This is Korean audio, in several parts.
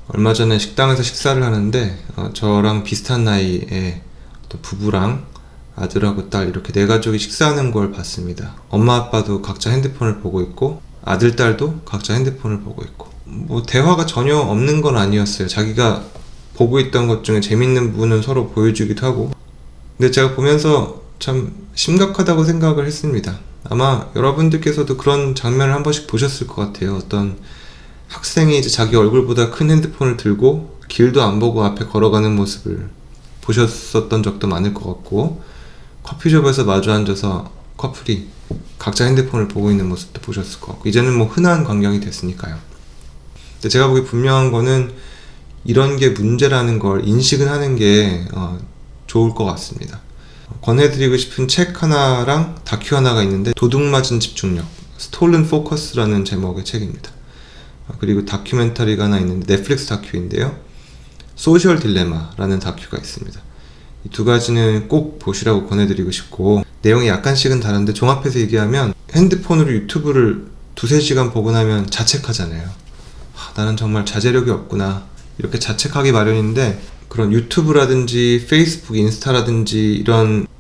얼마 전에 식당에서 식사를 하는데 저랑 비슷한 나이에 또 부부랑 아들하고 딸 이렇게 네 가족이 식사하는 걸 봤습니다. 엄마 아빠도 각자 핸드폰을 보고 있고 아들 딸도 각자 핸드폰을 보고 있고 뭐 대화가 전혀 없는 건 아니었어요. 자기가 보고 있던 것 중에 재밌는 부분은 서로 보여주기도 하고. 근데 제가 보면서 참 심각하다고 생각을 했습니다. 아마 여러분들께서도 그런 장면을 한 번씩 보셨을 것 같아요. 어떤 학생이 이제 자기 얼굴보다 큰 핸드폰을 들고 길도 안 보고 앞에 걸어가는 모습을 보셨었던 적도 많을 것 같고, 커피숍에서 마주 앉아서 커플이 각자 핸드폰을 보고 있는 모습도 보셨을 것 같고, 이제는 뭐 흔한 광경이 됐으니까요. 근데 제가 보기 분명한 거는 이런 게 문제라는 걸 인식은 하는 게 좋을 것 같습니다. 권해드리고 싶은 책 하나랑 다큐 하나가 있는데, 도둑맞은 집중력, Stolen Focus라는 제목의 책입니다. 그리고 다큐멘터리가 하나 있는데 넷플릭스 다큐인데요, 소셜 딜레마라는 다큐가 있습니다. 이 두 가지는 꼭 보시라고 권해드리고 싶고, 내용이 약간씩은 다른데 종합해서 얘기하면 핸드폰으로 유튜브를 2-3시간 보고 나면 자책하잖아요. 나는 정말 자제력이 없구나, 이렇게 자책하기 마련인데, 그런 유튜브라든지 페이스북, 인스타라든지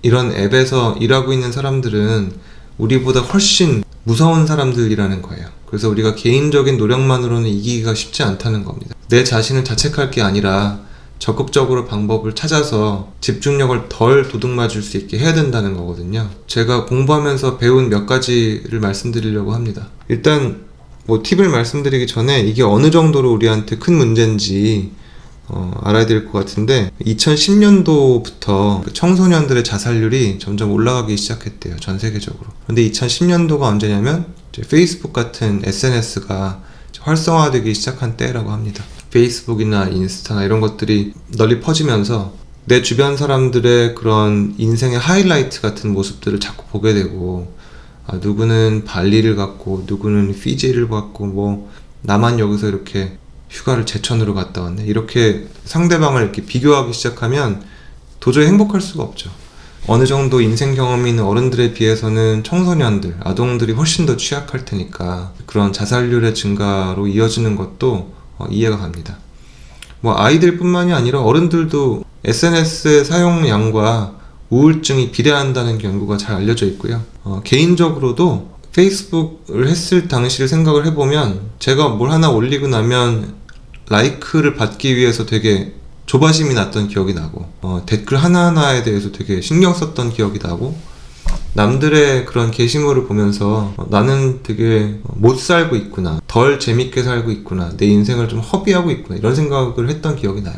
이런 앱에서 일하고 있는 사람들은 우리보다 훨씬 무서운 사람들이라는 거예요. 그래서 우리가 개인적인 노력만으로는 이기기가 쉽지 않다는 겁니다. 내 자신을 자책할 게 아니라 적극적으로 방법을 찾아서 집중력을 덜 도둑맞을 수 있게 해야 된다는 거거든요. 제가 공부하면서 배운 몇 가지를 말씀드리려고 합니다. 일단 뭐 팁을 말씀드리기 전에 이게 어느 정도로 우리한테 큰 문제인지 알아야 될 것 같은데, 2010년도부터 청소년들의 자살률이 점점 올라가기 시작했대요, 전 세계적으로. 근데 2010년도가 언제냐면 이제 페이스북 같은 SNS가 활성화되기 시작한 때라고 합니다. 페이스북이나 인스타나 이런 것들이 널리 퍼지면서 내 주변 사람들의 그런 인생의 하이라이트 같은 모습들을 자꾸 보게 되고, 누구는 발리를 갔고 누구는 피지를 갔고, 뭐 나만 여기서 이렇게 휴가를 제천으로 갔다 왔네, 이렇게 상대방을 이렇게 비교하기 시작하면 도저히 행복할 수가 없죠. 어느 정도 인생 경험이 있는 어른들에 비해서는 청소년들, 아동들이 훨씬 더 취약할 테니까 그런 자살률의 증가로 이어지는 것도 이해가 갑니다. 뭐 아이들 뿐만이 아니라 어른들도 SNS의 사용량과 우울증이 비례한다는 연구가 잘 알려져 있고요. 개인적으로도 페이스북을 했을 당시를 생각을 해보면, 제가 뭘 하나 올리고 나면 라이크를 받기 위해서 되게 조바심이 났던 기억이 나고, 댓글 하나하나에 대해서 되게 신경 썼던 기억이 나고, 남들의 그런 게시물을 보면서 나는 되게 못 살고 있구나, 덜 재밌게 살고 있구나, 내 인생을 좀 허비하고 있구나, 이런 생각을 했던 기억이 나요.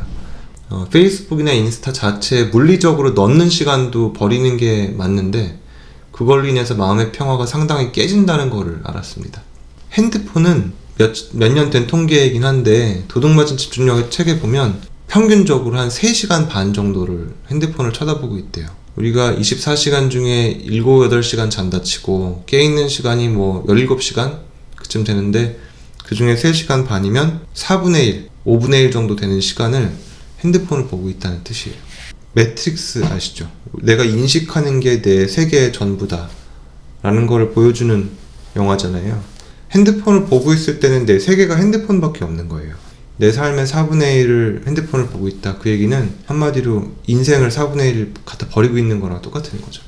페이스북이나 인스타 자체에 물리적으로 넣는 시간도 버리는 게 맞는데, 그걸로 인해서 마음의 평화가 상당히 깨진다는 거를 알았습니다. 핸드폰은 몇 년 된 통계이긴 한데, 도둑맞은 집중력의 책에 보면 평균적으로 한 3시간 반 정도를 핸드폰을 쳐다보고 있대요. 우리가 24시간 중에 7, 8시간 잔다 치고 깨있는 시간이 뭐 17시간 그쯤 되는데, 그 중에 3시간 반이면 4분의 1, 5분의 1 정도 되는 시간을 핸드폰을 보고 있다는 뜻이에요. 매트릭스 아시죠? 내가 인식하는 게 내 세계의 전부다 라는 거를 보여주는 영화잖아요. 핸드폰을 보고 있을 때는 내 세계가 핸드폰밖에 없는 거예요. 내 삶의 4분의 1을 핸드폰을 보고 있다, 그 얘기는 한마디로 인생을 4분의 1을 갖다 버리고 있는 거랑 똑같은 거죠.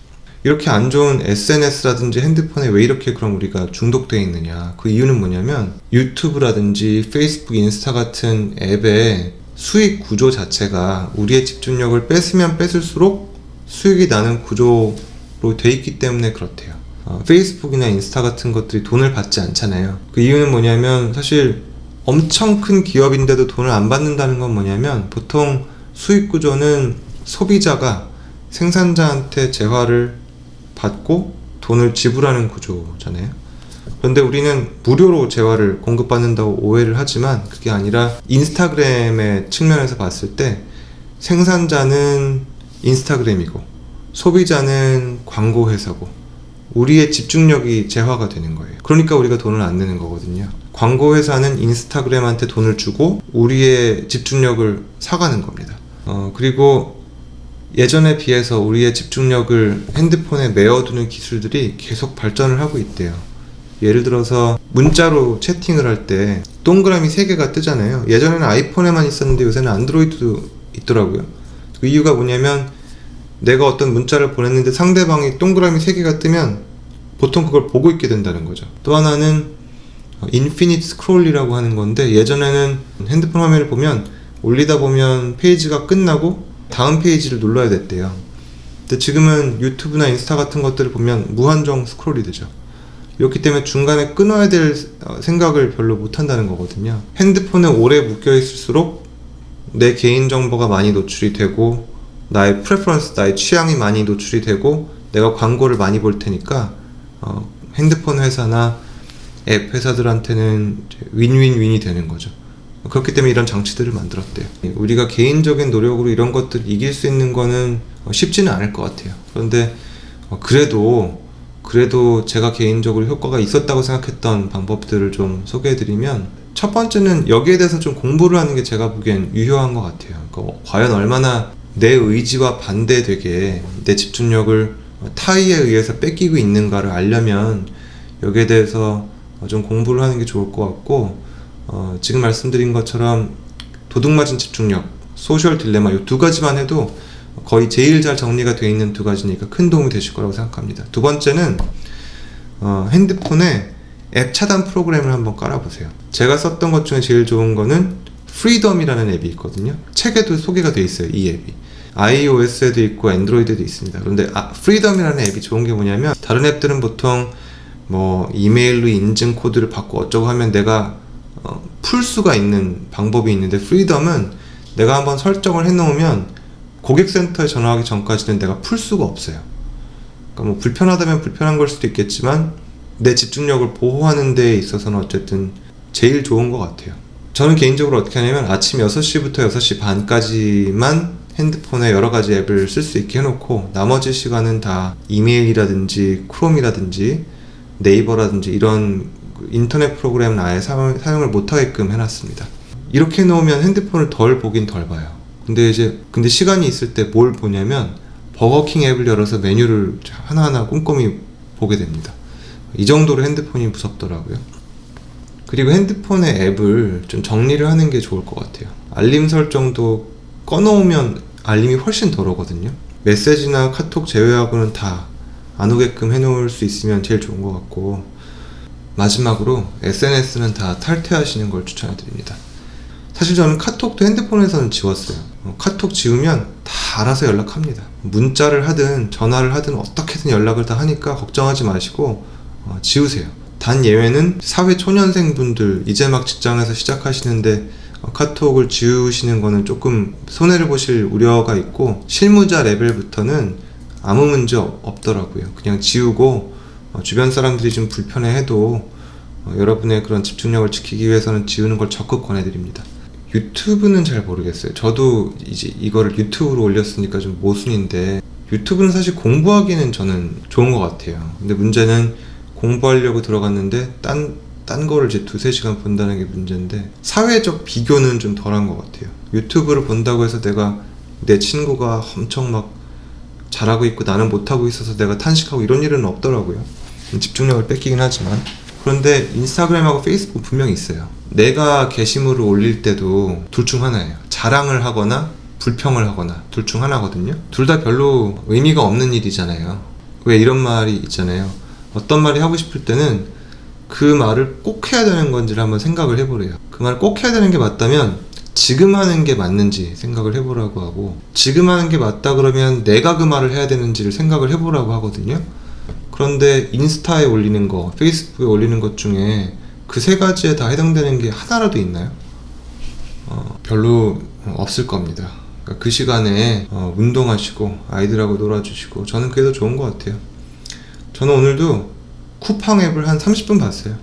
이렇게 안 좋은 SNS라든지 핸드폰에 왜 이렇게 그럼 우리가 중독되어 있느냐, 그 이유는 뭐냐면 유튜브라든지 페이스북, 인스타 같은 앱의 수익 구조 자체가 우리의 집중력을 뺏으면 뺏을수록 수익이 나는 구조로 돼 있기 때문에 그렇대요. 페이스북이나 인스타 같은 것들이 돈을 받지 않잖아요. 그 이유는 뭐냐면, 사실 엄청 큰 기업인데도 돈을 안 받는다는 건 뭐냐면, 보통 수익 구조는 소비자가 생산자한테 재화를 받고 돈을 지불하는 구조잖아요. 그런데 우리는 무료로 재화를 공급받는다고 오해를 하지만, 그게 아니라 인스타그램의 측면에서 봤을 때 생산자는 인스타그램이고 소비자는 광고 회사고, 우리의 집중력이 재화가 되는 거예요. 그러니까 우리가 돈을 안 내는 거거든요. 광고 회사는 인스타그램한테 돈을 주고 우리의 집중력을 사가는 겁니다. 그리고 예전에 비해서 우리의 집중력을 핸드폰에 메워두는 기술들이 계속 발전을 하고 있대요. 예를 들어서 문자로 채팅을 할 때 동그라미 3개가 뜨잖아요. 예전에는 아이폰에만 있었는데 요새는 안드로이드도 있더라고요. 그 이유가 뭐냐면 내가 어떤 문자를 보냈는데 상대방이 동그라미 3개가 뜨면 보통 그걸 보고 있게 된다는 거죠. 또 하나는 인피니트 스크롤이라고 하는 건데, 예전에는 핸드폰 화면을 보면 올리다 보면 페이지가 끝나고 다음 페이지를 눌러야 됐대요. 근데 지금은 유튜브나 인스타 같은 것들을 보면 무한정 스크롤이 되죠. 이렇기 때문에 중간에 끊어야 될 생각을 별로 못 한다는 거거든요. 핸드폰에 오래 묶여 있을수록 내 개인정보가 많이 노출이 되고 나의 프레퍼런스, 나의 취향이 많이 노출이 되고 내가 광고를 많이 볼 테니까 핸드폰 회사나 앱 회사들한테는 윈윈윈이 되는 거죠. 그렇기 때문에 이런 장치들을 만들었대요. 우리가 개인적인 노력으로 이런 것들을 이길 수 있는 거는 쉽지는 않을 것 같아요. 그런데 그래도 제가 개인적으로 효과가 있었다고 생각했던 방법들을 좀 소개해드리면, 첫 번째는 여기에 대해서 좀 공부를 하는 게 제가 보기엔 유효한 것 같아요. 그러니까 과연 얼마나 내 의지와 반대되게 내 집중력을 타의에 의해서 뺏기고 있는가를 알려면 여기에 대해서 좀 공부를 하는 게 좋을 것 같고, 지금 말씀드린 것처럼 도둑맞은 집중력, 소셜 딜레마, 이 두 가지만 해도 거의 제일 잘 정리가 되어 있는 두 가지니까 큰 도움이 되실 거라고 생각합니다. 두 번째는 핸드폰에 앱 차단 프로그램을 한번 깔아보세요. 제가 썼던 것 중에 제일 좋은 거는 프리덤이라는 앱이 있거든요. 책에도 소개가 되어 있어요, 이 앱이. iOS에도 있고 안드로이드에도 있습니다. 그런데 프리덤이라는 앱이 좋은 게 뭐냐면, 다른 앱들은 보통 뭐 이메일로 인증 코드를 받고 어쩌고 하면 내가 풀 수가 있는 방법이 있는데, 프리덤은 내가 한번 설정을 해놓으면 고객센터에 전화하기 전까지는 내가 풀 수가 없어요. 그러니까 뭐 불편하다면 불편한 걸 수도 있겠지만 내 집중력을 보호하는 데 있어서는 어쨌든 제일 좋은 것 같아요. 저는 개인적으로 어떻게 하냐면 아침 6시부터 6시 반까지만 핸드폰에 여러 가지 앱을 쓸 수 있게 해놓고 나머지 시간은 다 이메일이라든지 크롬이라든지 네이버라든지 이런 인터넷 프로그램은 아예 사용을 못하게끔 해놨습니다. 이렇게 해놓으면 핸드폰을 덜 보긴 덜 봐요. 근데 시간이 있을 때 뭘 보냐면 버거킹 앱을 열어서 메뉴를 하나하나 꼼꼼히 보게 됩니다. 이 정도로 핸드폰이 무섭더라고요. 그리고 핸드폰의 앱을 좀 정리를 하는 게 좋을 것 같아요. 알림 설정도 꺼놓으면 알림이 훨씬 덜 오거든요. 메시지나 카톡 제외하고는 다 안 오게끔 해놓을 수 있으면 제일 좋은 것 같고, 마지막으로 SNS는 다 탈퇴하시는 걸 추천해드립니다. 사실 저는 카톡도 핸드폰에서는 지웠어요. 카톡 지우면 다 알아서 연락합니다. 문자를 하든 전화를 하든 어떻게든 연락을 다 하니까 걱정하지 마시고 지우세요. 단 예외는 사회 초년생 분들, 이제 막 직장에서 시작하시는데 카톡을 지우시는 거는 조금 손해를 보실 우려가 있고, 실무자 레벨부터는 아무 문제 없더라고요. 그냥 지우고 주변 사람들이 좀 불편해해도 여러분의 그런 집중력을 지키기 위해서는 지우는 걸 적극 권해드립니다. 유튜브는 잘 모르겠어요. 저도 이제 이거를 유튜브로 올렸으니까 좀 모순인데, 유튜브는 사실 공부하기는 저는 좋은 것 같아요. 근데 문제는 공부하려고 들어갔는데 딴 거를 이제 2-3시간 본다는 게 문제인데, 사회적 비교는 좀 덜한 것 같아요. 유튜브를 본다고 해서 내 친구가 엄청 막 잘하고 있고 나는 못하고 있어서 내가 탄식하고 이런 일은 없더라고요. 집중력을 뺏기긴 하지만. 그런데 인스타그램하고 페이스북 분명히 있어요. 내가 게시물을 올릴 때도 둘 중 하나예요. 자랑을 하거나 불평을 하거나 둘 중 하나거든요. 둘 다 별로 의미가 없는 일이잖아요. 왜 이런 말이 있잖아요. 어떤 말이 하고 싶을 때는 그 말을 꼭 해야 되는 건지를 한번 생각을 해보래요. 그 말을 꼭 해야 되는 게 맞다면 지금 하는 게 맞는지 생각을 해보라고 하고, 지금 하는 게 맞다 그러면 내가 그 말을 해야 되는지를 생각을 해보라고 하거든요. 그런데 인스타에 올리는 거, 페이스북에 올리는 것 중에 그 세 가지에 다 해당되는 게 하나라도 있나요? 별로 없을 겁니다. 그러니까 그 시간에 운동하시고 아이들하고 놀아주시고, 저는 그게 더 좋은 것 같아요. 저는 오늘도 쿠팡 앱을 한 30분 봤어요.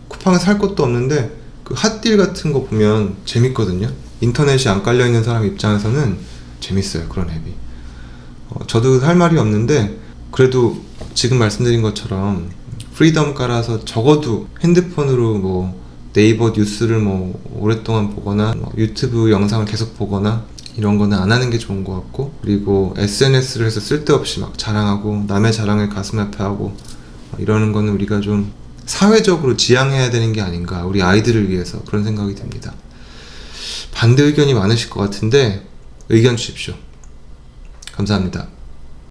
쿠팡에 살 것도 없는데 그 핫딜 같은 거 보면 재밌거든요. 인터넷이 안 깔려있는 사람 입장에서는 재밌어요, 그런 앱이. 저도 할 말이 없는데, 그래도 지금 말씀드린 것처럼 프리덤 깔아서 적어도 핸드폰으로 뭐 네이버 뉴스를 뭐 오랫동안 보거나 유튜브 영상을 계속 보거나 이런 거는 안 하는 게 좋은 것 같고, 그리고 SNS를 해서 쓸데없이 막 자랑하고 남의 자랑을 가슴 아파하고 이러는 거는 우리가 좀 사회적으로 지향해야 되는 게 아닌가, 우리 아이들을 위해서, 그런 생각이 듭니다. 반대 의견이 많으실 것 같은데 의견 주십시오. 감사합니다.